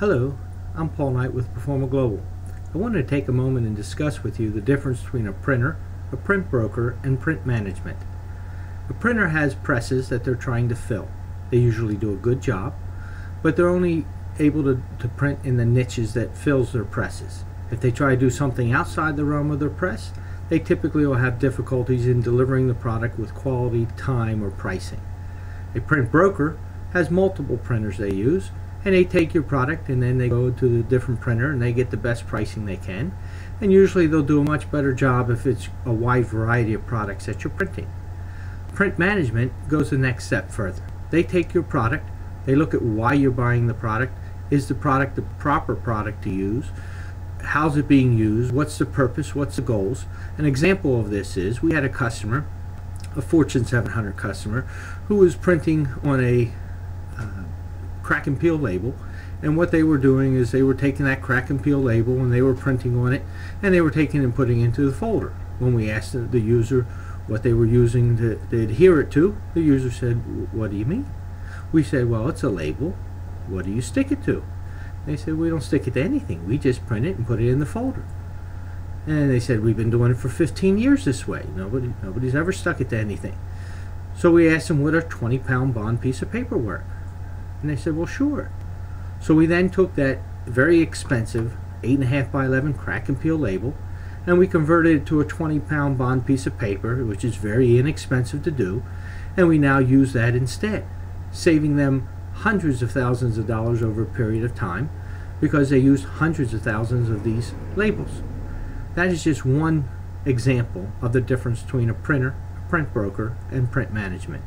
Hello, I'm Paul Knipe with Performa Global. I wanted to take a moment and discuss with you the difference between a printer, a print broker, and print management. A printer has presses that they're trying to fill. They usually do a good job, but they're only able to print in the niches that fills their presses. If they try to do something outside the realm of their press, they typically will have difficulties in delivering the product with quality, time, or pricing. A print broker has multiple printers they use, and they take your product and then they go to the different printer and they get the best pricing they can, and usually they'll do a much better job if it's a wide variety of products that you're printing. Print management goes the next step further. They take your product, they look at why you're buying the product. Is the product the proper product to use? How's it being used? What's the purpose? What's the goals? An example of this is we had a customer, a Fortune 700 customer, who was printing on a crack and peel label, and what they were doing is they were taking that crack and peel label and they were printing on it, and they were taking and putting it into the folder. When we asked the user what they were using to adhere it to, the user said, "What do you mean?" We said, "Well, it's a label. What do you stick it to?" They said, "We don't stick it to anything. We just print it and put it in the folder." And they said, "We've been doing it for 15 years this way. Nobody's ever stuck it to anything." So we asked them, "Would a 20-pound bond piece of paper work?" And they said, "Well, sure." So we then took that very expensive 8.5 by 11 crack and peel label, and we converted it to a 20-pound bond piece of paper, which is very inexpensive to do, and we now use that instead, saving them hundreds of thousands of dollars over a period of time because they used hundreds of thousands of these labels. That is just one example of the difference between a printer, a print broker, and print management.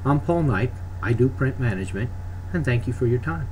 I'm Paul Knipe. I do print management, and thank you for your time.